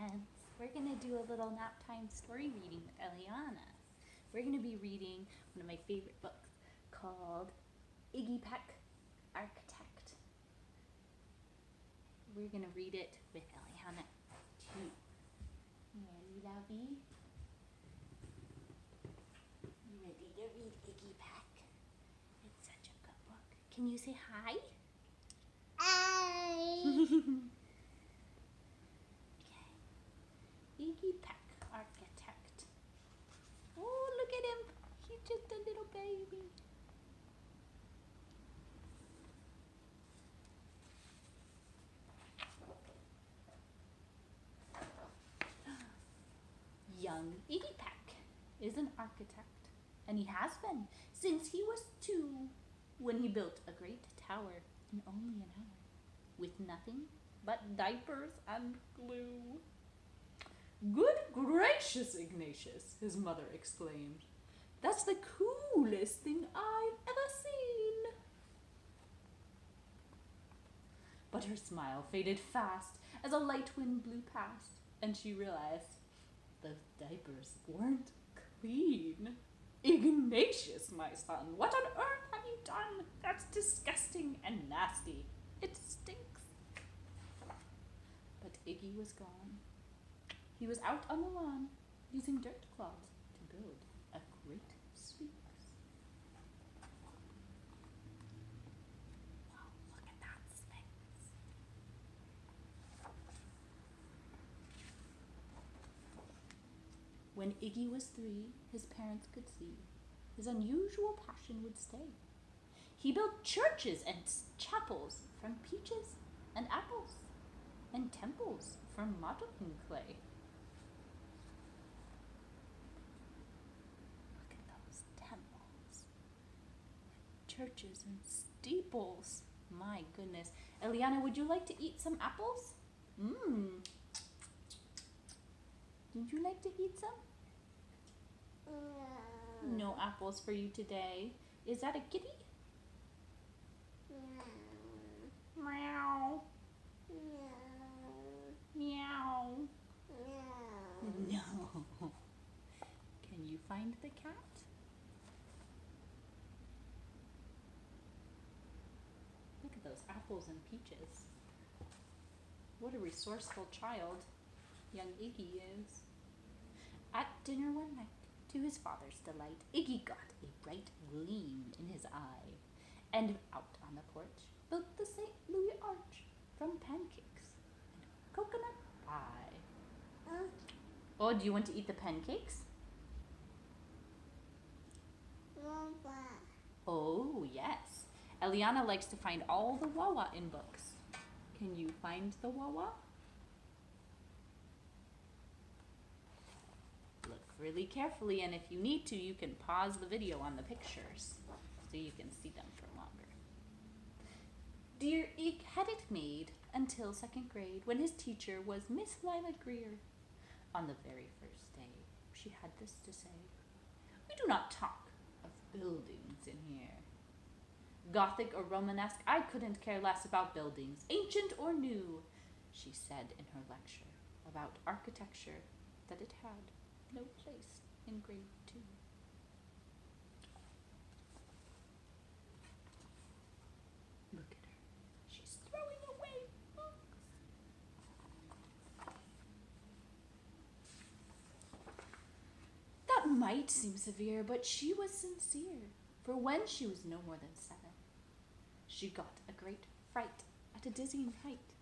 friends. We're going to do a little nap time story reading with Eliana. We're going to be reading one of my favorite books called Iggy Peck, Architect. We're going to read it with Eliana too. Ready, lovey? You ready to read Iggy Peck? It's such a good book. Can you say hi? Iggy Peck, Architect. Oh, look at him. He's just a little baby. Young Iggy Peck is an architect, and he has been since he was 2 when he built a great tower in only an hour with nothing but diapers and glue. Good gracious, Ignatius, his mother exclaimed. That's the coolest thing I've ever seen. But her smile faded fast as a light wind blew past, and she realized those diapers weren't clean. Ignatius, my son, what on earth have you done? That's disgusting and nasty. It stinks. But Iggy was gone. He was out on the lawn using dirt clods to build a great sphinx. Wow, look at that sphinx. When Iggy was 3, his parents could see his unusual passion would stay. He built churches and chapels from peaches and apples, and temples from modeling clay. Look at those temples, churches and steeples. My goodness. Eliana, would you like to eat some apples? Would you like to eat some? No apples for you today. Is that a kitty? Meow. Meow. No. Can you find the cat? Look at those apples and peaches. What a resourceful child young Iggy is. At dinner one night, to his father's delight, Iggy got a bright gleam in his eye, and out on the porch built the St. Louis Arch from pancakes and coconut pie. Oh, do you want to eat the pancakes? Oh, yes. Eliana likes to find all the Wawa in books. Can you find the Wawa? Look really carefully, and if you need to, you can pause the video on the pictures so you can see them for longer. Dear Ig had it made until 2nd grade when his teacher was Miss Lila Greer. On the very first day, she had this to say: "We do not talk of buildings in here. Gothic or Romanesque, I couldn't care less about buildings, ancient or new," she said in her lecture about architecture, that it had no place in grade 2. Look at her. She's throwing away books. That might seem severe, but she was sincere, for when she was no more than 7, she got a great fright at a dizzying height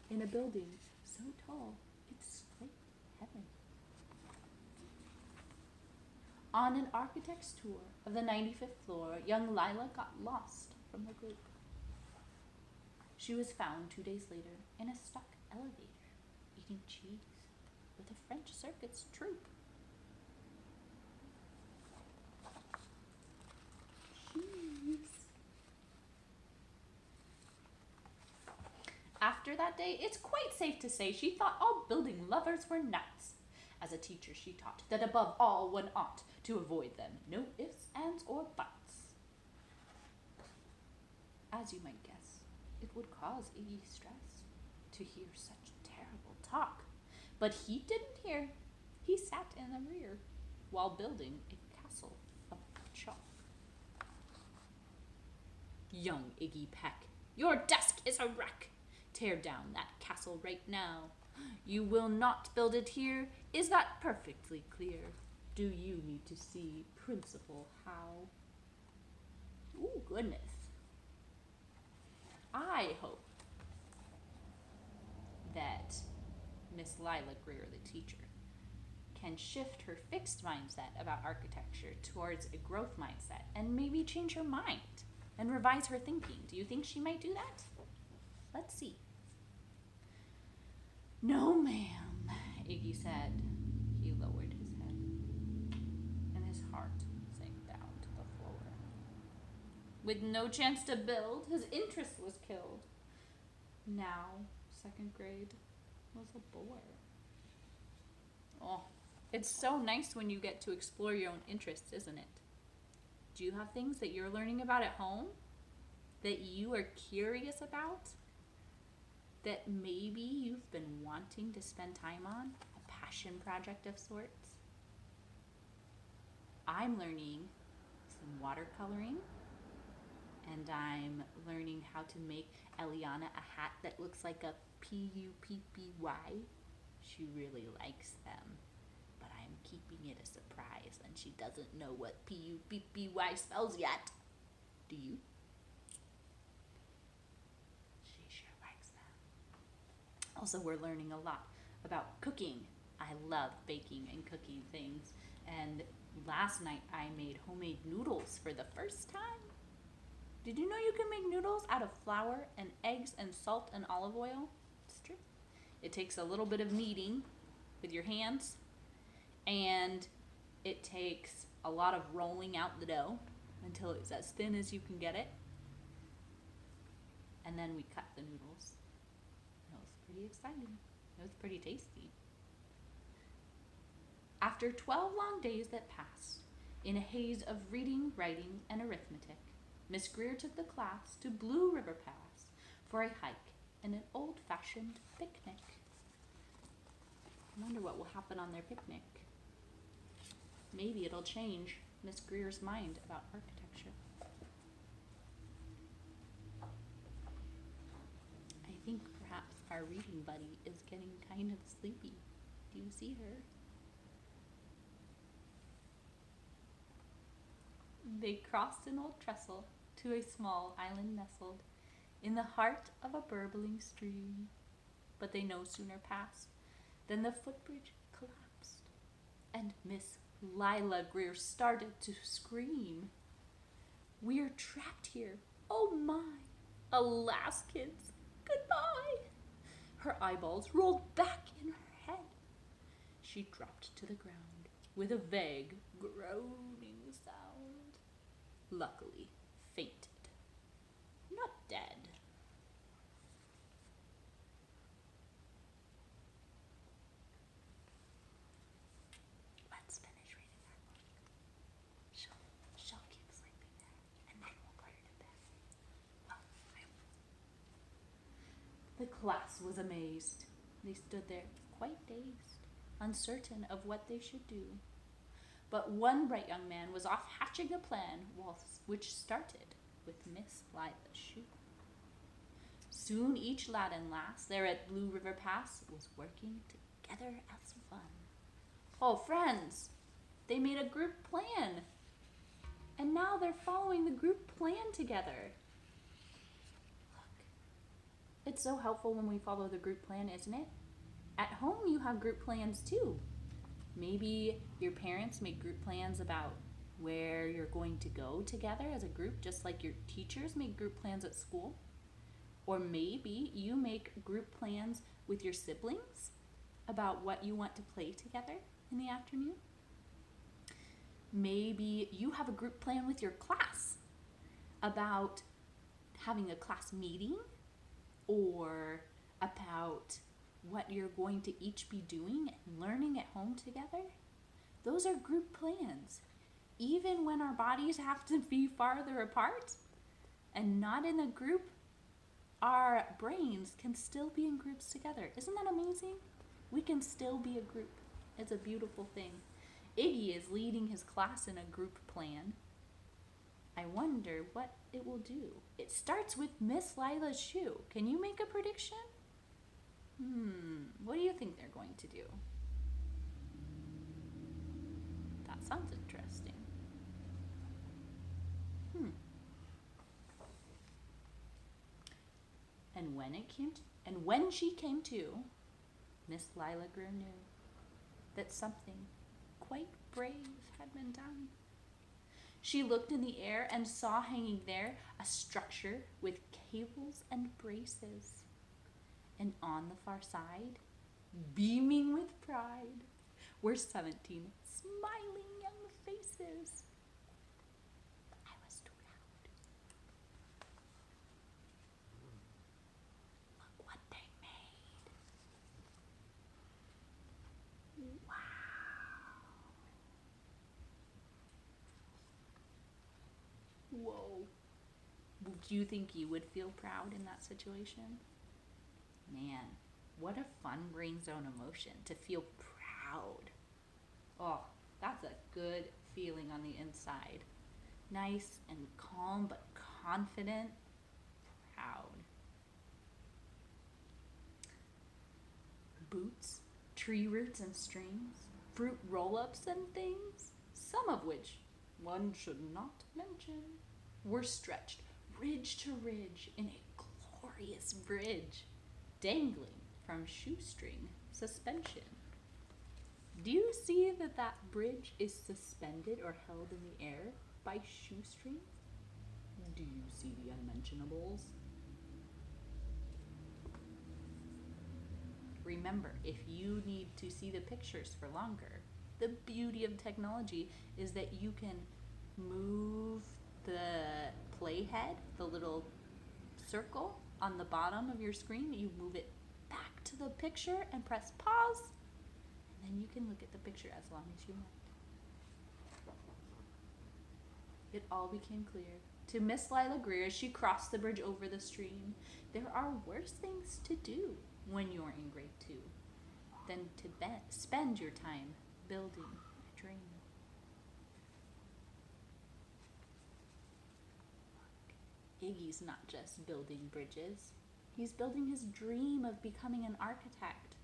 in a building so tall it scraped heaven. On an architect's tour of the 95th floor, young Lila got lost from the group. She was found 2 days later in a stuck elevator, eating cheese with a French circus troupe. After that day, it's quite safe to say she thought all building lovers were nuts. As a teacher, she taught that above all one ought to avoid them. No ifs, ands, or buts. As you might guess, it would cause Iggy stress to hear such terrible talk. But he didn't hear. He sat in the rear while building a castle of chalk. Young Iggy Peck, your desk is a wreck. Tear down that castle right now. You will not build it here. Is that perfectly clear? Do you need to see Principal How? Ooh, goodness. I hope that Miss Lila Greer, the teacher, can shift her fixed mindset about architecture towards a growth mindset and maybe change her mind and revise her thinking. Do you think she might do that? Let's see. No, ma'am, Iggy said. He lowered his head, and his heart sank down to the floor. With no chance to build, his interest was killed. Now, second grade was a bore. Oh, it's so nice when you get to explore your own interests, isn't it? Do you have things that you're learning about at home that you are curious about? That maybe you've been wanting to spend time on? A passion project of sorts? I'm learning some watercoloring, and I'm learning how to make Eliana a hat that looks like a P-U-P-P-Y. She really likes them, but I'm keeping it a surprise, and she doesn't know what P-U-P-P-Y spells yet. Do you? She sure likes them. Also, we're learning a lot about cooking. I love baking and cooking things, and last night I made homemade noodles for the first time. Did you know you can make noodles out of flour and eggs and salt and olive oil? It's true. It takes a little bit of kneading with your hands, and it takes a lot of rolling out the dough until it's as thin as you can get it. And then we cut the noodles. It was pretty exciting. It was pretty tasty. After 12 long days that passed, in a haze of reading, writing, and arithmetic, Miss Greer took the class to Blue River Pass for a hike and an old-fashioned picnic. I wonder what will happen on their picnic. Maybe it'll change Miss Greer's mind about architecture. I think perhaps our reading buddy is getting kind of sleepy. Do you see her? They crossed an old trestle to a small island nestled in the heart of a burbling stream. But they no sooner passed than the footbridge collapsed, and Miss Lila Greer started to scream. We're trapped here. Oh my! Alas, kids, goodbye! Her eyeballs rolled back in her head. She dropped to the ground with a vague, groaning sound. Luckily, fainted. Not dead. Let's finish reading our book. She'll keep sleeping there, and then we'll put her to bed. The class was amazed. They stood there, quite dazed, uncertain of what they should do. But one bright young man was off hatching a plan, which started with Miss Lila's shoe. Soon each lad and lass there at Blue River Pass was working together as one. Oh, friends, they made a group plan, and now they're following the group plan together. Look, it's so helpful when we follow the group plan, isn't it? At home, you have group plans too. Maybe your parents make group plans about where you're going to go together as a group, just like your teachers make group plans at school. Or maybe you make group plans with your siblings about what you want to play together in the afternoon. Maybe you have a group plan with your class about having a class meeting, or about what you're going to each be doing and learning at home together. Those are group plans. Even when our bodies have to be farther apart and not in a group, our brains can still be in groups together. Isn't that amazing? We can still be a group. It's a beautiful thing. Iggy is leading his class in a group plan. I wonder what it will do. It starts with Miss Lila's shoe. Can you make a prediction? What do you think they're going to do? That sounds interesting. And when she came to, Miss Lila Greer knew that something quite brave had been done. She looked in the air and saw hanging there a structure with cables and braces. And on the far side, beaming with pride, were 17 smiling young faces. I was proud. Look what they made. Wow. Whoa. Do you think you would feel proud in that situation? Man, what a fun brain zone emotion to feel proud. Oh, that's a good feeling on the inside. Nice and calm but confident, proud. Boots, tree roots and strings, fruit roll-ups and things, some of which one should not mention, were stretched ridge to ridge in a glorious bridge, dangling from shoestring suspension. Do you see that bridge is suspended or held in the air by shoestrings? Do you see the unmentionables? Remember, if you need to see the pictures for longer, the beauty of technology is that you can move the playhead, the little circle on the bottom of your screen, you move it back to the picture and press pause, and then you can look at the picture as long as you want. It all became clear to Miss Lila Greer as she crossed the bridge over the stream. There are worse things to do when you're in grade 2 than to spend your time building a dream. Iggy's not just building bridges. He's building his dream of becoming an architect.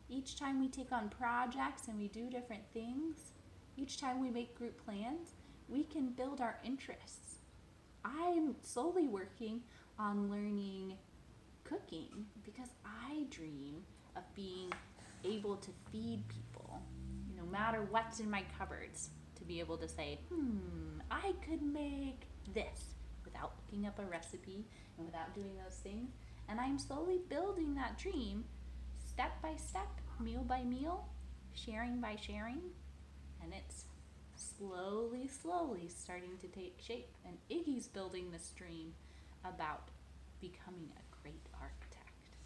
Each time we take on projects and we do different things, each time we make group plans, we can build our interests. I'm slowly working on learning cooking because I dream of being able to feed people, no matter what's in my cupboards, to be able to say, I could make this without looking up a recipe and without doing those things. And I'm slowly building that dream, step by step, meal by meal, sharing by sharing, and it's slowly starting to take shape. And Iggy's building this dream about becoming a great architect.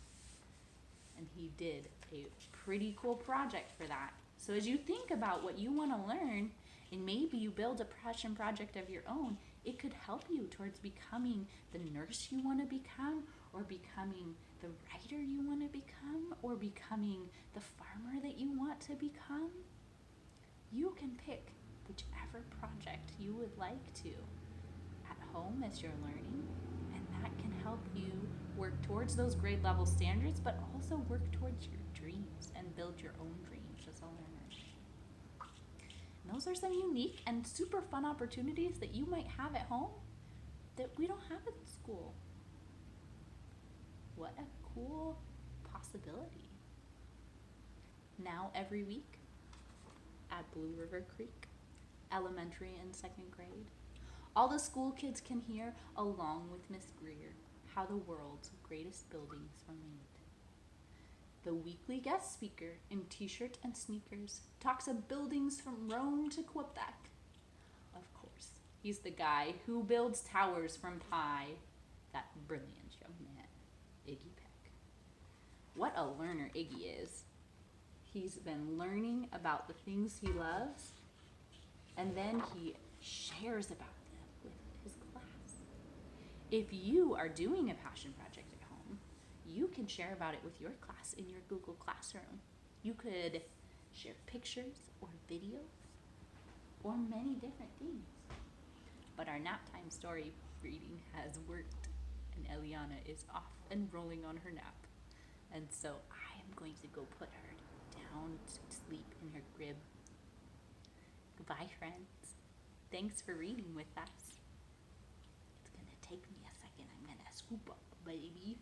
And he did a pretty cool project for that. So as you think about what you want to learn, and maybe you build a passion project of your own, it could help you towards becoming the nurse you want to become, or becoming the writer you want to become, or becoming the farmer that you want to become. You can pick whichever project you would like to at home as you're learning, and that can help you work towards those grade level standards, but also work towards your dreams and build your own dreams as a learner. And those are some unique and super fun opportunities that you might have at home that we don't have at school. What a cool possibility. Now every week at Blue River Creek, elementary and second grade, all the school kids can hear, along with Miss Greer, how the world's greatest buildings are made. The weekly guest speaker in t-shirt and sneakers talks of buildings from Rome to Quebec. Of course, he's the guy who builds towers from pie, that brilliant young man, Iggy Peck. What a learner Iggy is. He's been learning about the things he loves, and then he shares about them with his class. If you are doing a passion project at home, you can share about it with your class in your Google Classroom. You could share pictures or videos or many different things. But our nap time story reading has worked, and Eliana is off and rolling on her nap. And so I am going to go put her down to sleep in her crib. Goodbye, friends. Thanks for reading with us. It's gonna take me a second. I'm gonna scoop up, baby.